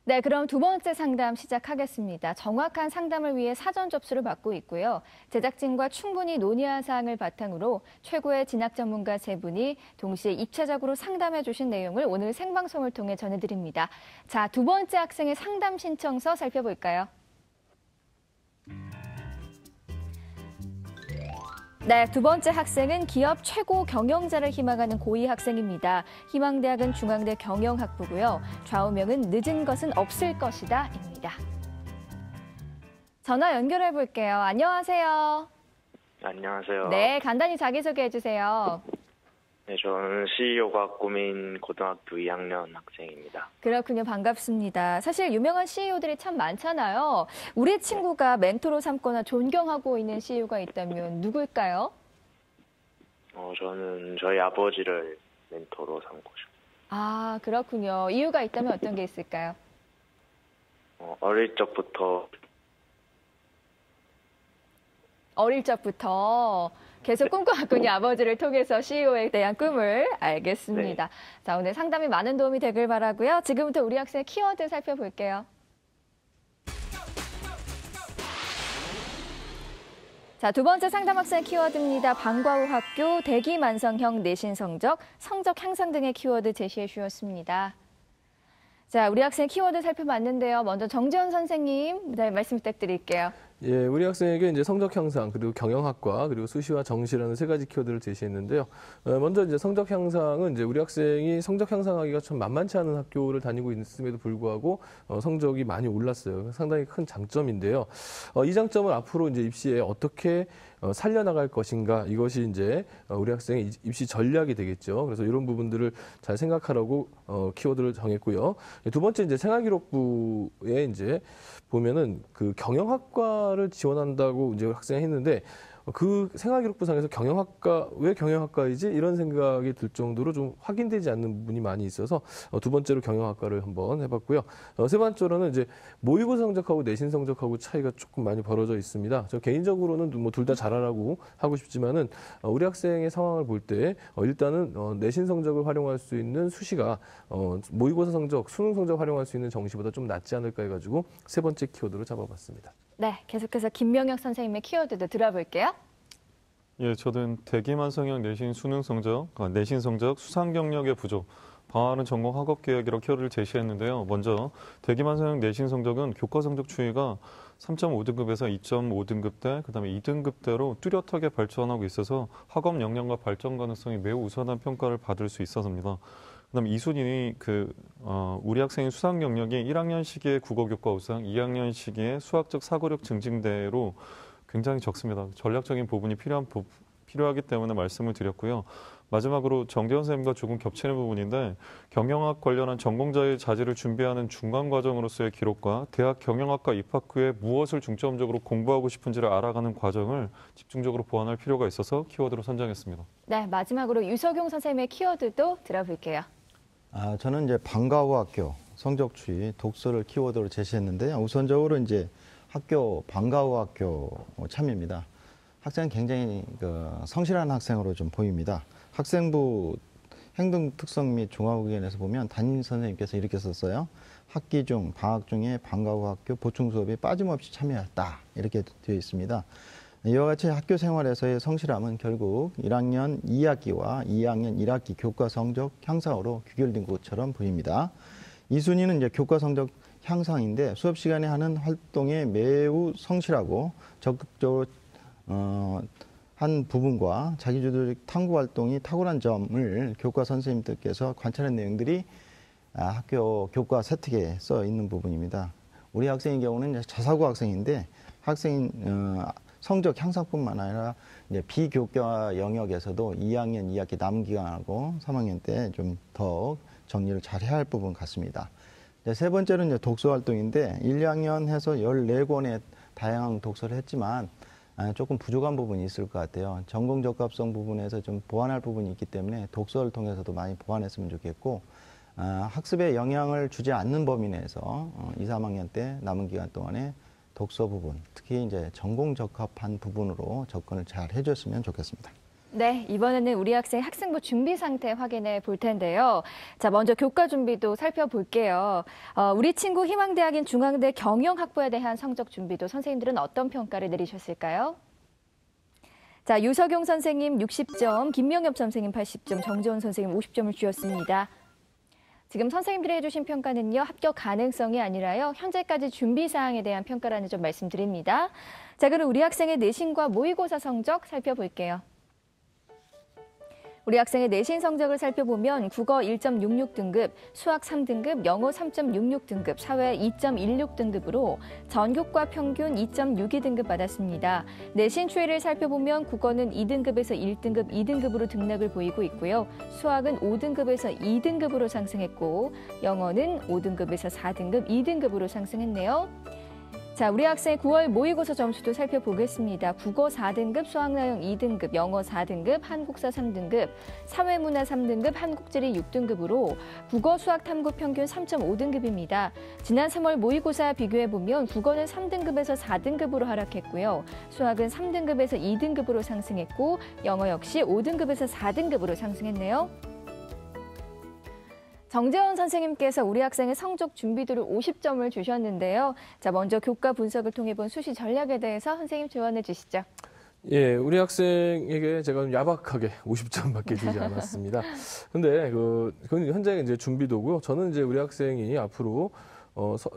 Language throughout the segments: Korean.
네, 그럼 두 번째 상담 시작하겠습니다. 정확한 상담을 위해 사전 접수를 받고 있고요. 제작진과 충분히 논의한 사항을 바탕으로 최고의 진학 전문가 세 분이 동시에 입체적으로 상담해 주신 내용을 오늘 생방송을 통해 전해드립니다. 자, 두 번째 학생의 상담 신청서 살펴볼까요? 네, 두 번째 학생은 기업 최고 경영자를 희망하는 고2 학생입니다. 희망대학은 중앙대 경영학부고요. 좌우명은 늦은 것은 없을 것이다 입니다. 전화 연결해 볼게요. 안녕하세요. 안녕하세요. 네, 간단히 자기소개해 주세요. 네, 저는 CEO가 꿈인 고등학교 2학년 학생입니다. 그렇군요. 반갑습니다. 사실 유명한 CEO들이 참 많잖아요. 우리 친구가 멘토로 삼거나 존경하고 있는 CEO가 있다면 누구일까요? 저는 저희 아버지를 멘토로 삼고 싶어요. 아, 그렇군요. 이유가 있다면 어떤 게 있을까요? 어릴 적부터 계속 꿈꿔왔군요. 아버지를 통해서 CEO에 대한 꿈을. 알겠습니다. 네. 자, 오늘 상담이 많은 도움이 되길 바라고요. 지금부터 우리 학생의 키워드 살펴볼게요. 자, 두 번째 상담 학생 키워드입니다. 방과 후 학교, 대기만성형 내신 성적, 성적 향상 등의 키워드 제시해 주셨습니다. 자, 우리 학생 키워드 살펴봤는데요. 먼저 정지현 선생님, 네, 말씀 부탁드릴게요. 예, 우리 학생에게 이제 성적 향상, 그리고 경영학과, 그리고 수시와 정시라는 세 가지 키워드를 제시했는데요. 먼저 이제 성적 향상은 이제 우리 학생이 성적 향상하기가 참 만만치 않은 학교를 다니고 있음에도 불구하고 성적이 많이 올랐어요. 상당히 큰 장점인데요. 이 장점을 앞으로 이제 입시에 어떻게 살려나갈 것인가, 이것이 이제 우리 학생의 입시 전략이 되겠죠. 그래서 이런 부분들을 잘 생각하라고 키워드를 정했고요. 두 번째 이제 생활기록부에 이제 보면은 그 경영학과를 지원한다고 이제 학생이 했는데 그 생활기록부상에서 왜 경영학과이지? 이런 생각이 들 정도로 좀 확인되지 않는 부분이 많이 있어서 두 번째로 경영학과를 한번 해봤고요. 세 번째로는 이제 모의고사 성적하고 내신 성적하고 차이가 조금 많이 벌어져 있습니다. 저 개인적으로는 뭐 둘 다 잘하라고 하고 싶지만은 우리 학생의 상황을 볼 때 일단은 내신 성적을 활용할 수 있는 수시가 모의고사 성적, 수능 성적 활용할 수 있는 정시보다 좀 낫지 않을까 해가지고 세 번째 키워드로 잡아봤습니다. 네, 계속해서 김명혁 선생님의 키워드도 들어볼게요. 예, 저는 대기만성형 내신 수능 성적, 내신 성적, 수상 경력의 부족, 방어하는 전공 학업 계획이라고 키워드를 제시했는데요. 먼저 대기만성형 내신 성적은 교과 성적 추이가 3.5등급에서 2.5등급대, 그다음에 2등급대로 뚜렷하게 발전하고 있어서 학업 역량과 발전 가능성이 매우 우수하다는 평가를 받을 수 있어서입니다. 그다음에 이순위 우리 학생의 수상 경력이 1학년 시기에 국어교과 우상, 2학년 시기에 수학적 사고력 증진대로 굉장히 적습니다. 전략적인 부분이 필요하기 때문에 말씀을 드렸고요. 마지막으로 정대현 선생님과 조금 겹치는 부분인데 경영학 관련한 전공자의 자질을 준비하는 중간 과정으로서의 기록과 대학 경영학과 입학 후에 무엇을 중점적으로 공부하고 싶은지를 알아가는 과정을 집중적으로 보완할 필요가 있어서 키워드로 선정했습니다. 네, 마지막으로 유석용 선생님의 키워드도 들어볼게요. 저는 이제 방과 후 학교 성적 추이 독서를 키워드로 제시했는데요. 우선적으로 이제 학교 방과 후 학교 참여입니다. 학생은 굉장히 성실한 학생으로 좀 보입니다. 학생부 행동 특성 및 종합 의견에서 보면 담임 선생님께서 이렇게 썼어요. 학기 중 방학 중에 방과 후 학교 보충 수업에 빠짐없이 참여했다, 이렇게 되어 있습니다. 이와 같이 학교 생활에서의 성실함은 결국 1학년 2학기와 2학년 1학기 교과 성적 향상으로 귀결된 것처럼 보입니다. 이 순위는 이제 교과 성적 향상인데 수업 시간에 하는 활동에 매우 성실하고 적극적으로 한 부분과 자기주도적 탐구 활동이 탁월한 점을 교과 선생님들께서 관찰한 내용들이 학교 교과 세특에 써 있는 부분입니다. 우리 학생의 경우는 저사고 학생인데 성적 향상뿐만 아니라 이제 비교과 영역에서도 2학년 2학기 남은 기간하고 3학년 때 좀 더 정리를 잘 해야 할 부분 같습니다. 세 번째는 이제 독서 활동인데 1, 2학년 해서 14권의 다양한 독서를 했지만 조금 부족한 부분이 있을 것 같아요. 전공 적합성 부분에서 좀 보완할 부분이 있기 때문에 독서를 통해서도 많이 보완했으면 좋겠고 학습에 영향을 주지 않는 범위 내에서 2, 3학년 때 남은 기간 동안에 독서 부분, 특히 이제 전공 적합한 부분으로 접근을 잘 해줬으면 좋겠습니다. 네, 이번에는 우리 학생 학생부 준비 상태 확인해 볼 텐데요. 자, 먼저 교과 준비도 살펴볼게요. 우리 친구 희망대학인 중앙대 경영학부에 대한 성적 준비도 선생님들은 어떤 평가를 내리셨을까요? 자, 유석용 선생님 60점, 김명엽 선생님 80점, 정재원 선생님 50점을 주었습니다. 지금 선생님들이 해주신 평가는요, 합격 가능성이 아니라요, 현재까지 준비 사항에 대한 평가라는 점 말씀드립니다. 자, 그럼 우리 학생의 내신과 모의고사 성적 살펴볼게요. 우리 학생의 내신 성적을 살펴보면 국어 1.66등급, 수학 3등급, 영어 3.66등급, 사회 2.16등급으로 전교과 평균 2.62등급 받았습니다. 내신 추이를 살펴보면 국어는 2등급에서 1등급, 2등급으로 등락을 보이고 있고요. 수학은 5등급에서 2등급으로 상승했고 영어는 5등급에서 4등급, 2등급으로 상승했네요. 자, 우리 학생의 9월 모의고사 점수도 살펴보겠습니다. 국어 4등급, 수학나영 2등급, 영어 4등급, 한국사 3등급, 사회문화 3등급, 한국지리 6등급으로 국어, 수학, 탐구 평균 3.5등급입니다. 지난 3월 모의고사 비교해보면 국어는 3등급에서 4등급으로 하락했고요. 수학은 3등급에서 2등급으로 상승했고 영어 역시 5등급에서 4등급으로 상승했네요. 정재원 선생님께서 우리 학생의 성적 준비도를 50점을 주셨는데요. 자, 먼저 교과 분석을 통해 본 수시 전략에 대해서 선생님 조언해 주시죠. 예, 우리 학생에게 제가 야박하게 50점밖에 주지 않았습니다. 근데 그건 현재 이제 준비도고요. 저는 이제 우리 학생이 앞으로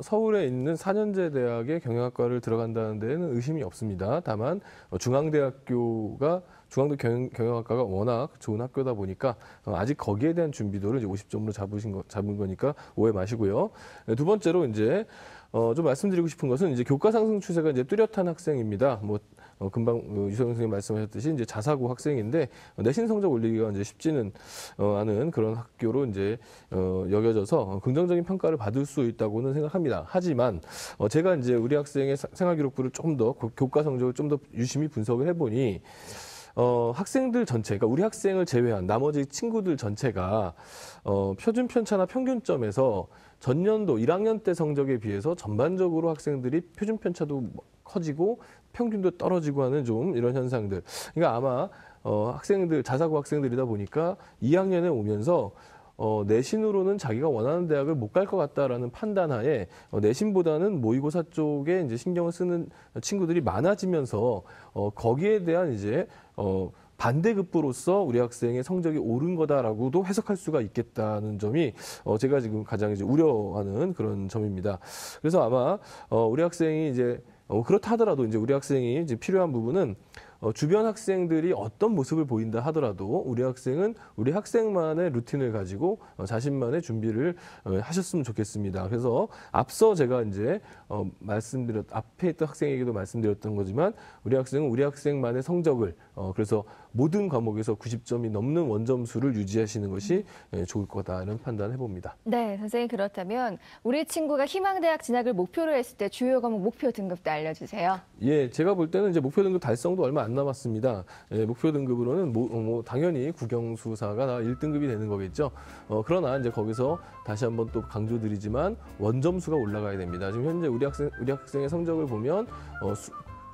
서울에 있는 4년제 대학의 경영학과를 들어간다는 데는 의심이 없습니다. 다만 중앙대 경영학과가 워낙 좋은 학교다 보니까 아직 거기에 대한 준비도를 이제 50점으로 잡은 거니까 오해 마시고요. 두 번째로 이제 좀 말씀드리고 싶은 것은 이제 교과 상승 추세가 이제 뚜렷한 학생입니다. 금방 유석영 선생님 말씀하셨듯이 이제 자사고 학생인데 내신 성적 올리기가 이제 쉽지는 않은 그런 학교로 이제 여겨져서 긍정적인 평가를 받을 수 있다고는 생각합니다. 하지만 제가 이제 우리 학생의 생활기록부를 좀 더 교과 성적을 좀 더 유심히 분석을 해보니 학생들 전체, 그러니까 우리 학생을 제외한 나머지 친구들 전체가 표준 편차나 평균점에서 전년도 1학년 때 성적에 비해서 전반적으로 학생들이 표준 편차도 커지고 평균도 떨어지고 하는 좀 이런 현상들. 그러니까 아마 자사고 학생들이다 보니까 2학년에 오면서 내신으로는 자기가 원하는 대학을 못 갈 것 같다라는 판단하에 내신보다는 모의고사 쪽에 이제 신경을 쓰는 친구들이 많아지면서 거기에 대한 이제 반대급부로서 우리 학생의 성적이 오른 거다라고도 해석할 수가 있겠다는 점이 제가 지금 가장 이제 우려하는 그런 점입니다. 그래서 아마 우리 학생이 이제 그렇다 하더라도 이제 우리 학생이 이제 필요한 부분은 주변 학생들이 어떤 모습을 보인다 하더라도 우리 학생은 우리 학생만의 루틴을 가지고 자신만의 준비를 하셨으면 좋겠습니다. 그래서 앞서 제가 이제 앞에 있던 학생에게도 말씀드렸던 거지만 우리 학생은 우리 학생만의 성적을 그래서 모든 과목에서 90점이 넘는 원점수를 유지하시는 것이 좋을 거다 이런 판단을 해봅니다. 네, 선생님 그렇다면 우리 친구가 희망대학 진학을 목표로 했을 때 주요 과목 목표 등급도 알려주세요. 예, 제가 볼 때는 이제 목표 등급 달성도 얼마 안 남았습니다. 예, 목표 등급으로는 당연히 국영수사가 다 1등급이 되는 거겠죠. 그러나 이제 거기서 다시 한번 또 강조드리지만 원점수가 올라가야 됩니다. 지금 현재 우리 학생의 성적을 보면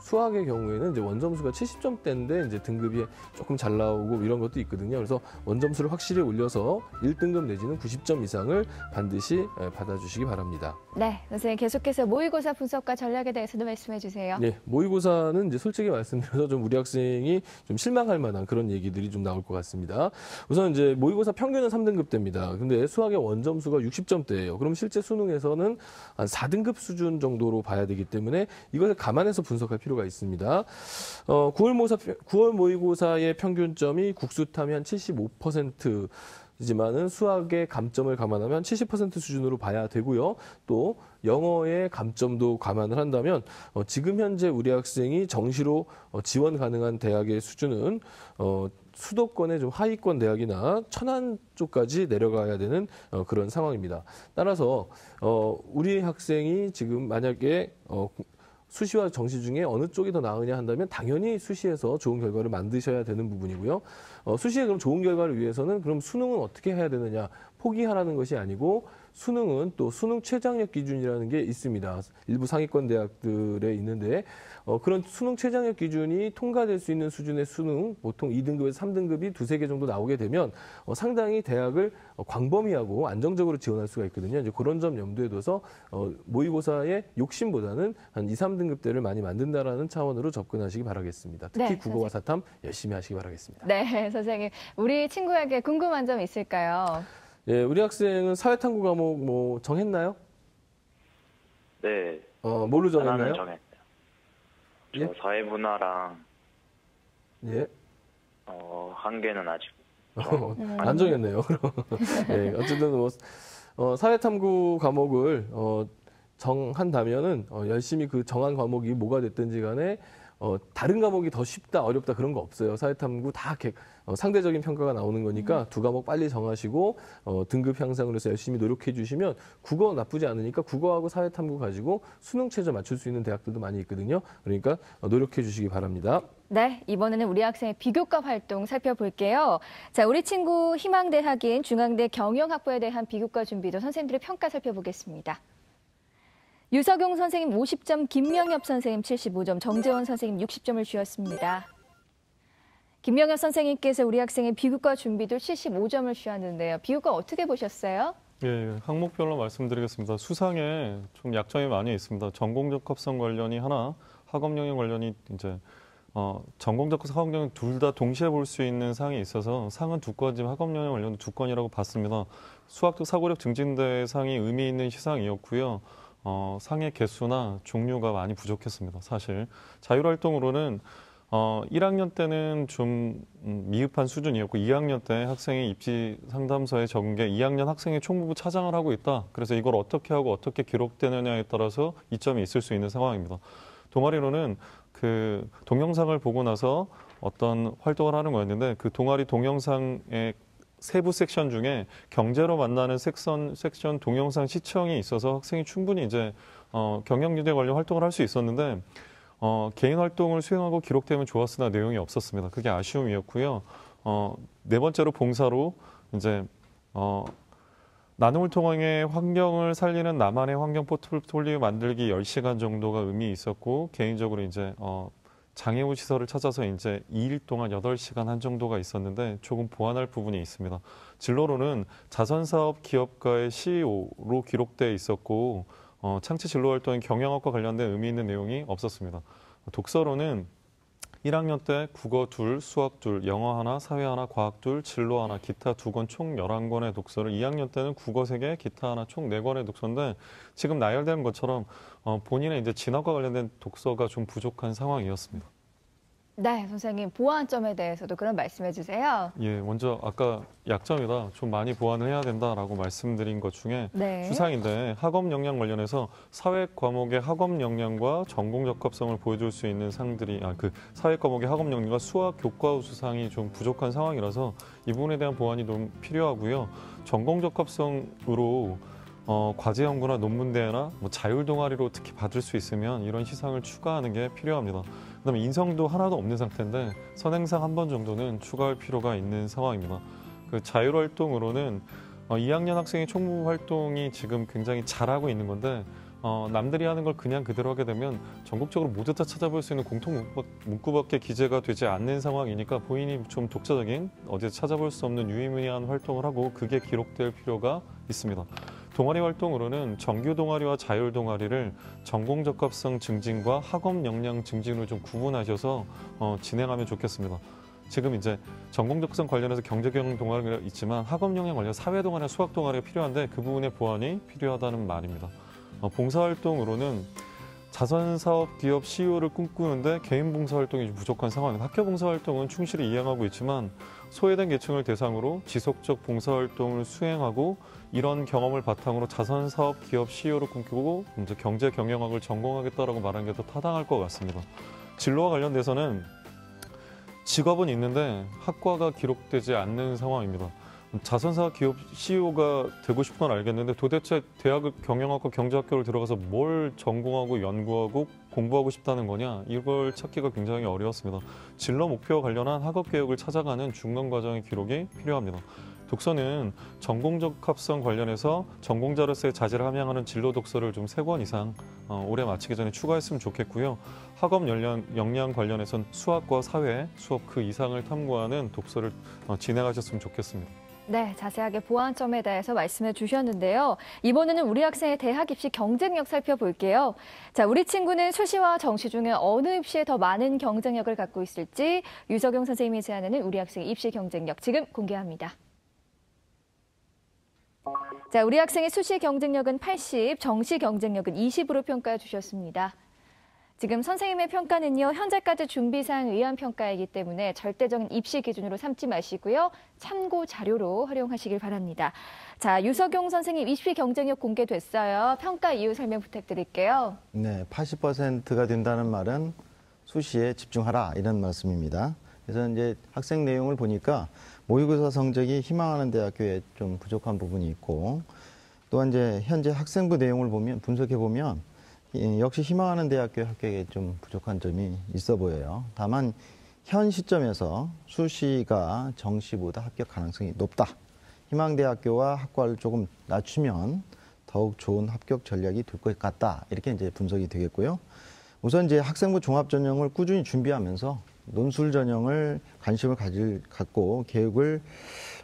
수학의 경우에는 이제 원점수가 70점대인데 이제 등급이 조금 잘 나오고 이런 것도 있거든요. 그래서 원점수를 확실히 올려서 1등급 내지는 90점 이상을 반드시 받아주시기 바랍니다. 네, 선생님 계속해서 모의고사 분석과 전략에 대해서도 말씀해 주세요. 네, 모의고사는 이제 솔직히 말씀드려서 좀 우리 학생이 좀 실망할 만한 그런 얘기들이 좀 나올 것 같습니다. 우선 이제 모의고사 평균은 3등급대입니다. 근데 수학의 원점수가 60점대예요. 그럼 실제 수능에서는 한 4등급 수준 정도로 봐야 되기 때문에 이것을 감안해서 분석할 필요가 있습니다. 9월 모의고사의 평균점이 국수탐이 한 75%, 이지만은 수학의 감점을 감안하면 70% 수준으로 봐야 되고요. 또 영어의 감점도 감안을 한다면 지금 현재 우리 학생이 정시로 지원 가능한 대학의 수준은 수도권의 좀 하위권 대학이나 천안 쪽까지 내려가야 되는 그런 상황입니다. 따라서 우리 학생이 지금 만약에 수시와 정시 중에 어느 쪽이 더 나으냐 한다면 당연히 수시에서 좋은 결과를 만드셔야 되는 부분이고요. 수시에 그럼 좋은 결과를 위해서는 그럼 수능은 어떻게 해야 되느냐, 포기하라는 것이 아니고 수능은 또 수능 최장력 기준이라는 게 있습니다. 일부 상위권 대학들에 있는데 그런 수능 최장력 기준이 통과될 수 있는 수준의 수능, 보통 2등급에서 3등급이 두세 개 정도 나오게 되면 상당히 대학을 광범위하고 안정적으로 지원할 수가 있거든요. 이제 그런 점 염두에 둬서 모의고사의 욕심보다는 한 2, 3등급대를 많이 만든다라는 차원으로 접근하시기 바라겠습니다. 특히 네, 국어와 사탐 열심히 하시기 바라겠습니다. 네, 선생님. 우리 친구에게 궁금한 점 있을까요? 예, 우리 학생은 사회탐구 과목 뭐 정했나요? 네. 뭘로 정했나요? 하나는 정했어요. 저 예? 사회문화랑 예. 한 개는 아직 안 정했네요. 그럼. 네, 어쨌든 사회탐구 과목을 정한다면은 열심히 그 정한 과목이 뭐가 됐든지 간에 다른 과목이 더 쉽다, 어렵다 그런 거 없어요. 사회탐구 다 상대적인 평가가 나오는 거니까 두 과목 빨리 정하시고 등급 향상을 해서 열심히 노력해 주시면 국어 나쁘지 않으니까 국어하고 사회탐구 가지고 수능 최저 맞출 수 있는 대학들도 많이 있거든요. 그러니까 노력해 주시기 바랍니다. 네, 이번에는 우리 학생의 비교과 활동 살펴볼게요. 자, 우리 친구 희망대학인 중앙대 경영학부에 대한 비교과 준비도 선생님들의 평가 살펴보겠습니다. 유석용 선생님 50점, 김명엽 선생님 75점, 정재원 선생님 60점을 주었습니다. 김명엽 선생님께서 우리 학생의 비교과 준비도 75점을 주었는데요. 비교과 어떻게 보셨어요? 예, 항목별로 말씀드리겠습니다. 수상에 좀 약점이 많이 있습니다. 전공적 합성 관련이 하나, 학업 영역 관련이 이제 전공적 학업 영역 둘 다 동시에 볼 수 있는 상이 있어서 상은 두 건이지만 학업 영역 관련도 두 건이라고 봤습니다. 수학적 사고력 증진대 상이 의미 있는 시상이었고요. 상의 개수나 종류가 많이 부족했습니다. 사실 자율활동으로는 1학년 때는 좀 미흡한 수준이었고 2학년 때 학생의 입시 상담서에 적은 게 2학년 학생의 총부부 차장을 하고 있다. 그래서 이걸 어떻게 하고 어떻게 기록되느냐에 따라서 이점이 있을 수 있는 상황입니다. 동아리로는 그 동영상을 보고 나서 어떤 활동을 하는 거였는데 그 동아리 동영상의 세부 섹션 중에 경제로 만나는 섹션 동영상 시청이 있어서 학생이 충분히 이제 경영유대 관련 활동을 할 수 있었는데 개인 활동을 수행하고 기록되면 좋았으나 내용이 없었습니다. 그게 아쉬움이었고요. 네 번째로 봉사로 이제 나눔을 통해 환경을 살리는 나만의 환경 포트폴리오 만들기 10시간 정도가 의미 있었고 개인적으로 이제 장애우 시설을 찾아서 이제 2일 동안 8시간 한 정도가 있었는데 조금 보완할 부분이 있습니다. 진로로는 자선사업 기업가의 CEO로 기록돼 있었고 창체 진로 활동인 경영학과 관련된 의미 있는 내용이 없었습니다. 독서로는 1학년 때 국어 2, 수학 2, 영어 하나, 사회 하나, 과학 2, 진로 하나, 기타 2권 총 11권의 독서를 2학년 때는 국어 3개, 기타 하나 총 4권의 독서인데 지금 나열된 것처럼 본인의 이제 진학과 관련된 독서가 좀 부족한 상황이었습니다. 네, 선생님 보완점에 대해서도 그런 말씀해 주세요. 예, 먼저 아까 약점이다. 좀 많이 보완을 해야 된다라고 말씀드린 것 중에 네. 수상인데 학업 역량 관련해서 사회 과목의 학업 역량과 전공 적합성을 보여줄 수 있는 상들이 그 사회 과목의 학업 역량과 수학 교과 수상이 좀 부족한 상황이라서 이 부분에 대한 보완이 좀 필요하고요. 전공 적합성으로 과제 연구나 논문 대회나 자율 동아리로 특히 받을 수 있으면 이런 시상을 추가하는 게 필요합니다. 그다음에 인성도 하나도 없는 상태인데 선행상 한 번 정도는 추가할 필요가 있는 상황입니다. 그 자율 활동으로는 2학년 학생의 총무 활동이 지금 굉장히 잘하고 있는 건데 남들이 하는 걸 그냥 그대로 하게 되면 전국적으로 모두 다 찾아볼 수 있는 공통 문구밖에 기재가 되지 않는 상황이니까 본인이 좀 독자적인 어디서 찾아볼 수 없는 유의미한 활동을 하고 그게 기록될 필요가 있습니다. 동아리 활동으로는 정규 동아리와 자율 동아리를 전공 적합성 증진과 학업 역량 증진으로 좀 구분하셔서 진행하면 좋겠습니다. 지금 이제 전공 적합성 관련해서 경제 경영 동아리가 있지만 학업 역량 관련 사회 동아리나 수학 동아리가 필요한데 그 부분의 보완이 필요하다는 말입니다. 봉사 활동으로는 자선사업 기업 CEO를 꿈꾸는데 개인 봉사활동이 좀 부족한 상황입니다. 학교 봉사활동은 충실히 이행하고 있지만 소외된 계층을 대상으로 지속적 봉사활동을 수행하고 이런 경험을 바탕으로 자선사업 기업 CEO를 꿈꾸고 이제 경제 경영학을 전공하겠다라고 말하는 게 더 타당할 것 같습니다. 진로와 관련돼서는 직업은 있는데 학과가 기록되지 않는 상황입니다. 자선사업 기업 CEO가 되고 싶은 건 알겠는데 도대체 대학을 경영학과 경제학교를 들어가서 뭘 전공하고 연구하고 공부하고 싶다는 거냐 이걸 찾기가 굉장히 어려웠습니다. 진로 목표와 관련한 학업 계획을 찾아가는 중간 과정의 기록이 필요합니다. 독서는 전공적합성 관련해서 전공자로서의 자질을 함양하는 진로 독서를 좀 3권 이상 올해 마치기 전에 추가했으면 좋겠고요. 학업 역량 관련해서는 수학과 사회, 수업 그 이상을 탐구하는 독서를 진행하셨으면 좋겠습니다. 네, 자세하게 보완점에 대해서 말씀해 주셨는데요. 이번에는 우리 학생의 대학 입시 경쟁력 살펴볼게요. 자, 우리 친구는 수시와 정시 중에 어느 입시에 더 많은 경쟁력을 갖고 있을지 유석용 선생님이 제안하는 우리 학생의 입시 경쟁력 지금 공개합니다. 자, 우리 학생의 수시 경쟁력은 80, 정시 경쟁력은 20으로 평가해 주셨습니다. 지금 선생님의 평가는요, 현재까지 준비사항에 의한 평가이기 때문에 절대적인 입시 기준으로 삼지 마시고요. 참고 자료로 활용하시길 바랍니다. 자, 유석용 선생님 입시 경쟁력 공개됐어요. 평가 이유 설명 부탁드릴게요. 네, 80%가 된다는 말은 수시에 집중하라 이런 말씀입니다. 그래서 이제 학생 내용을 보니까 모의고사 성적이 희망하는 대학교에 좀 부족한 부분이 있고, 또한 이제 현재 학생부 내용을 보면 분석해 보면 역시 희망하는 대학교 합격에 좀 부족한 점이 있어 보여요. 다만 현 시점에서 수시가 정시보다 합격 가능성이 높다. 희망대학교와 학과를 조금 낮추면 더욱 좋은 합격 전략이 될 것 같다. 이렇게 이제 분석이 되겠고요. 우선 이제 학생부 종합 전형을 꾸준히 준비하면서 논술 전형을 관심을 갖고 계획을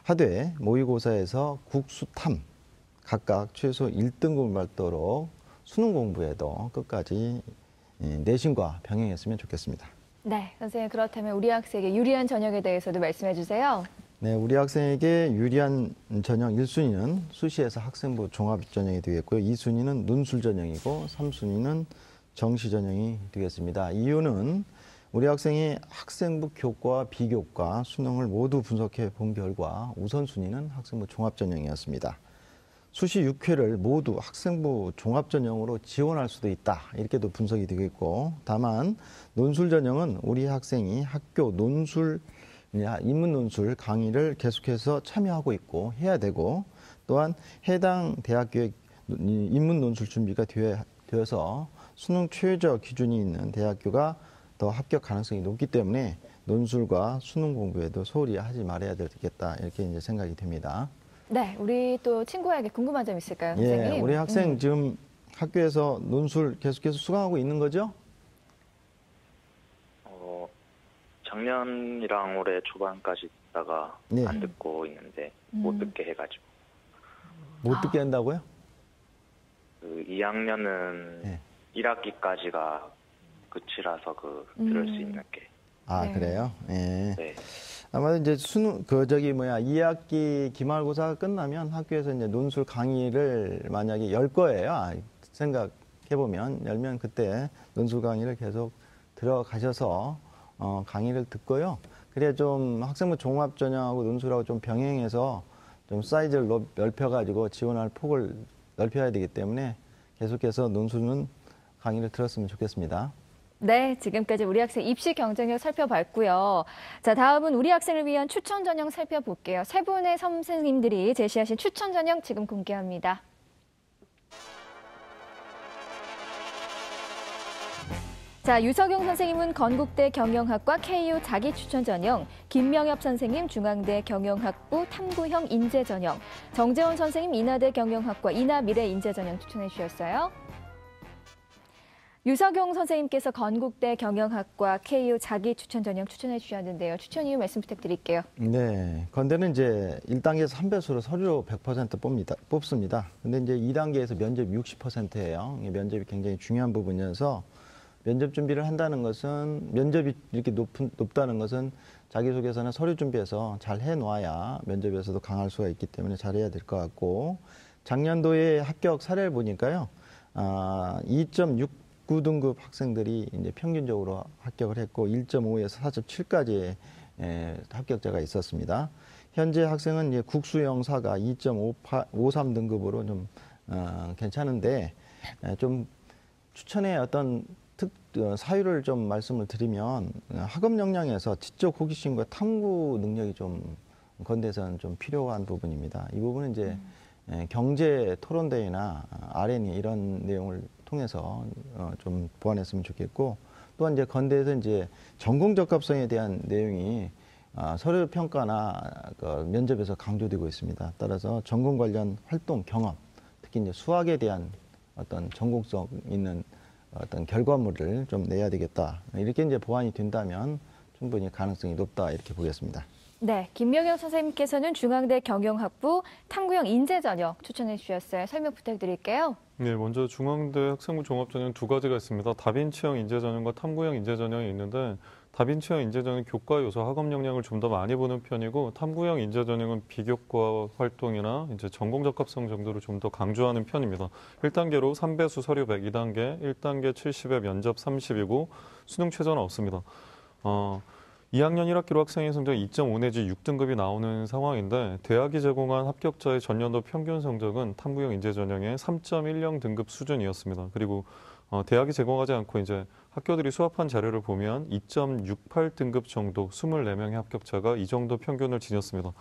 하되 모의고사에서 국수탐 각각 최소 1등급을 받도록 수능 공부에도 끝까지 내신과 병행했으면 좋겠습니다. 네, 선생님 그렇다면 우리 학생에게 유리한 전형에 대해서도 말씀해 주세요. 네, 우리 학생에게 유리한 전형 1순위는 수시에서 학생부 종합 전형이 되겠고요. 2순위는 논술 전형이고 3순위는 정시 전형이 되겠습니다. 이유는 우리 학생이 학생부 교과, 비교과, 수능을 모두 분석해 본 결과 우선순위는 학생부 종합 전형이었습니다. 수시 6회를 모두 학생부 종합 전형으로 지원할 수도 있다. 이렇게도 분석이 되겠고, 다만 논술 전형은 우리 학생이 학교 논술, 인문 논술 강의를 계속해서 참여하고 있고 해야 되고, 또한 해당 대학교의 인문 논술 준비가 되어서 수능 최저 기준이 있는 대학교가 더 합격 가능성이 높기 때문에 논술과 수능 공부에도 소홀히 하지 말아야 되겠다. 이렇게 이제 생각이 됩니다. 네, 우리 또 친구에게 궁금한 점 있을까요, 선생님? 예, 우리 학생 지금 학교에서 논술 계속해서 수강하고 있는 거죠? 작년이랑 올해 초반까지 듣다가 네. 안 듣고 있는데 못 듣게 해가지고 못 듣게 한다고요? 그 2학년은 네. 1학기까지가 끝이라서 들을 수 있는 게. 아, 네. 그래요? 예. 네. 아마 이제 2학기 기말고사가 끝나면 학교에서 이제 논술 강의를 만약에 열 거예요. 생각해보면, 열면 그때 논술 강의를 계속 들어가셔서, 강의를 듣고요. 그래야 좀 학생부 종합 전형하고 논술하고 좀 병행해서 좀 사이즈를 넓혀가지고 지원할 폭을 넓혀야 되기 때문에 계속해서 논술은 강의를 들었으면 좋겠습니다. 네, 지금까지 우리 학생 입시 경쟁력 살펴봤고요. 자, 다음은 우리 학생을 위한 추천 전형 살펴볼게요. 세 분의 선생님들이 제시하신 추천 전형 지금 공개합니다. 자, 유석용 선생님은 건국대 경영학과 KU 자기 추천 전형, 김명엽 선생님 중앙대 경영학부 탐구형 인재 전형, 정재원 선생님 인하대 경영학과 인하미래 인재 전형 추천해 주셨어요. 유석용 선생님께서 건국대 경영학과 KU 자기 추천 전형 추천해 주셨는데요. 추천 이유 말씀 부탁드릴게요. 네, 건대는 이제 1단계에서 3배수로 서류 100% 뽑습니다. 근데 이제 2단계에서 면접 60%예요. 면접이 굉장히 중요한 부분이어서 면접 준비를 한다는 것은, 면접이 이렇게 높다는 것은 자기소개서나 서류 준비해서 잘 해놓아야 면접에서도 강할 수가 있기 때문에 잘해야 될 것 같고, 작년도에 합격 사례를 보니까요, 2.69등급 학생들이 이제 평균적으로 합격을 했고 1.5에서 4.7까지의 합격자가 있었습니다. 현재 학생은 이제 국수영사가 2.53등급으로 좀 괜찮은데, 좀 추천의 어떤 사유를 좀 말씀을 드리면, 학업 역량에서 지적 호기심과 탐구 능력이 좀 건대에서는 좀 필요한 부분입니다. 이 부분은 이제 경제 토론대회나 R&E 이런 내용을 통해서 좀 보완했으면 좋겠고, 또한 이제 건대에서 이제 전공 적합성에 대한 내용이 서류 평가나 그 면접에서 강조되고 있습니다. 따라서 전공 관련 활동 경험, 특히 이제 수학에 대한 어떤 전공성 있는 어떤 결과물을 좀 내야 되겠다. 이렇게 이제 보완이 된다면 충분히 가능성이 높다 이렇게 보겠습니다. 네, 김명영 선생님께서는 중앙대 경영학부 탐구형 인재 전형 추천해 주셨어요. 설명 부탁드릴게요. 네, 먼저 중앙대 학생부 종합전형 두 가지가 있습니다. 다빈치형 인재 전형과 탐구형 인재 전형이 있는데 다빈치형 인재 전형은 교과 요소 학업 역량을 좀 더 많이 보는 편이고 탐구형 인재 전형은 비교과 활동이나 이제 전공 적합성 정도를 좀 더 강조하는 편입니다. 1단계로 3배수 서류 100, 2단계 1단계 70에 면접 30이고 수능 최저는 없습니다. 2학년 1학기로 학생의 성적 2.5 내지 6등급이 나오는 상황인데 대학이 제공한 합격자의 전년도 평균 성적은 탐구형 인재 전형의 3.10 등급 수준이었습니다. 그리고 대학이 제공하지 않고 이제 학교들이 수합한 자료를 보면 2.68 등급 정도 24명의 합격자가 이 정도 평균을 지녔습니다.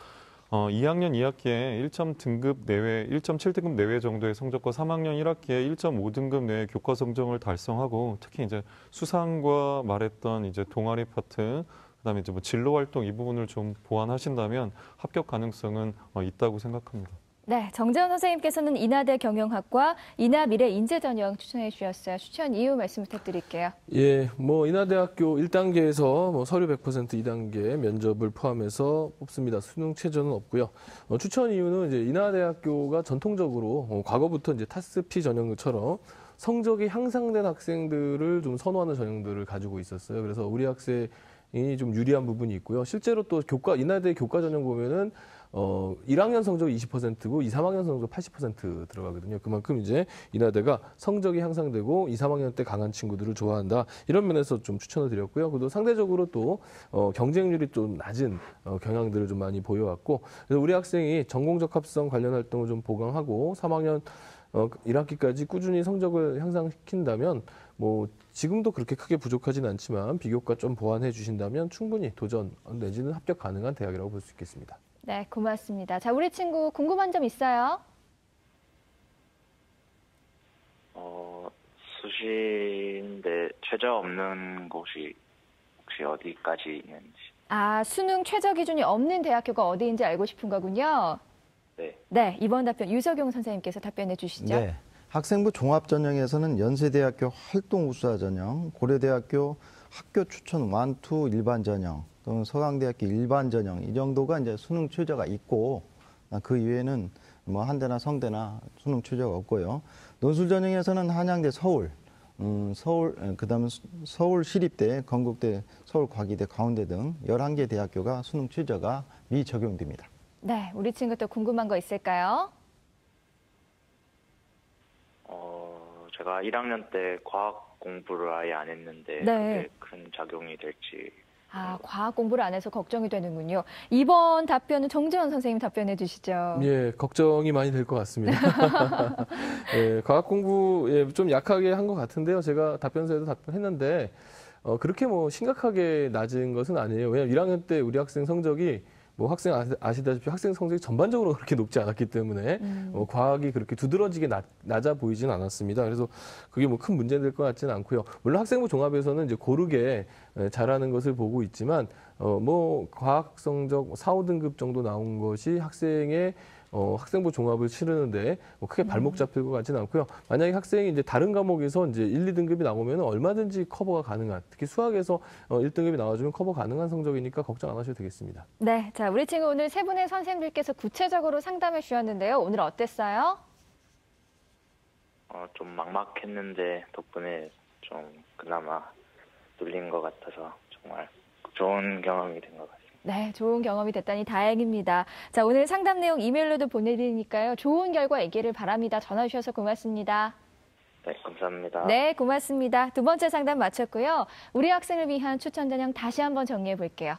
2학년 2학기에 1.7등급 내외 정도의 성적과 3학년 1학기에 1.5등급 내외 교과 성적을 달성하고 특히 이제 수상과 말했던 이제 동아리 파트 그다음에 이제 뭐 진로 활동 이 부분을 좀 보완하신다면 합격 가능성은 있다고 생각합니다. 네, 정재원 선생님께서는 인하대 경영학과 인하미래 인재 전형 추천해 주셨어요. 추천 이유 말씀 부탁드릴게요. 예, 뭐 인하대학교 1단계에서 뭐 서류 100%, 2단계 면접을 포함해서 뽑습니다. 수능 최저는 없고요. 추천 이유는 이제 인하대학교가 전통적으로 과거부터 이제 타스피 전형처럼 성적이 향상된 학생들을 좀 선호하는 전형들을 가지고 있었어요. 그래서 우리 학생이 좀 유리한 부분이 있고요. 실제로 또 인하대 교과 전형 보면은 1학년 성적이 20%고 2, 3학년 성적 80% 들어가거든요. 그만큼 이제 인하대가 성적이 향상되고 2, 3학년 때 강한 친구들을 좋아한다. 이런 면에서 좀 추천을 드렸고요. 그리고 상대적으로 또 경쟁률이 좀 낮은 경향들을 좀 많이 보여왔고 그래서 우리 학생이 전공 적합성 관련 활동을 좀 보강하고 3학년 1학기까지 꾸준히 성적을 향상시킨다면 뭐 지금도 그렇게 크게 부족하진 않지만 비교과 좀 보완해 주신다면 충분히 도전 내지는 합격 가능한 대학이라고 볼 수 있겠습니다. 네, 고맙습니다. 자, 우리 친구 궁금한 점 있어요? 수시인데 최저 없는 곳이 혹시 어디까지 있는지. 아, 수능 최저 기준이 없는 대학교가 어디인지 알고 싶은 거군요. 네. 네, 이번 답변 유석용 선생님께서 답변해 주시죠. 네. 학생부 종합전형에서는 연세대학교 활동우수화 전형, 고려대학교 학교 추천 완투 일반 전형, 또는 서강대학교 일반 전형 이 정도가 이제 수능 최저가 있고 그 이외에는 뭐 한대나 성대나 수능 최저가 없고요. 논술 전형에서는 한양대 서울, 그다음에 서울시립대, 건국대, 서울과기대, 가운데 등 11개 대학교가 수능 최저가 미적용됩니다. 네, 우리 친구 또 궁금한 거 있을까요? 제가 1학년 때 과학 공부를 아예 안 했는데 네. 그게 큰 작용이 될지. 아, 과학 공부를 안 해서 걱정이 되는군요. 이번 답변은 정재원 선생님 답변해 주시죠. 예, 걱정이 많이 될 것 같습니다. 예, 과학 공부 좀 약하게 한 것 같은데요. 제가 답변서에도 답변했는데 그렇게 뭐 심각하게 낮은 것은 아니에요. 왜냐하면 1학년 때 우리 학생 성적이 뭐 학생 아시다시피 학생 성적이 전반적으로 그렇게 높지 않았기 때문에 과학이 그렇게 두드러지게 낮아 보이지는 않았습니다. 그래서 그게 뭐 큰 문제 될 것 같지는 않고요. 물론 학생부 종합에서는 이제 고르게 잘하는 것을 보고 있지만 뭐 과학 성적 4, 5등급 정도 나온 것이 학생의 학생부 종합을 치르는데 뭐 크게 발목 잡힐 것 같지는 않고요. 만약에 학생이 이제 다른 과목에서 이제 1, 2등급이 나오면 얼마든지 커버가 가능한, 특히 수학에서 1등급이 나와주면 커버 가능한 성적이니까 걱정 안 하셔도 되겠습니다. 네, 자, 우리 친구 오늘 세 분의 선생님들께서 구체적으로 상담해 주셨는데요. 오늘 어땠어요? 좀 막막했는데 덕분에 좀 그나마 눌린 것 같아서 정말 좋은 경험이 된 것 같습니다. 네, 좋은 경험이 됐다니 다행입니다. 자, 오늘 상담 내용 이메일로도 보내드리니까요. 좋은 결과 있기를 바랍니다. 전화 주셔서 고맙습니다. 네, 감사합니다. 네, 고맙습니다. 두 번째 상담 마쳤고요. 우리 학생을 위한 추천 전형 다시 한번 정리해 볼게요.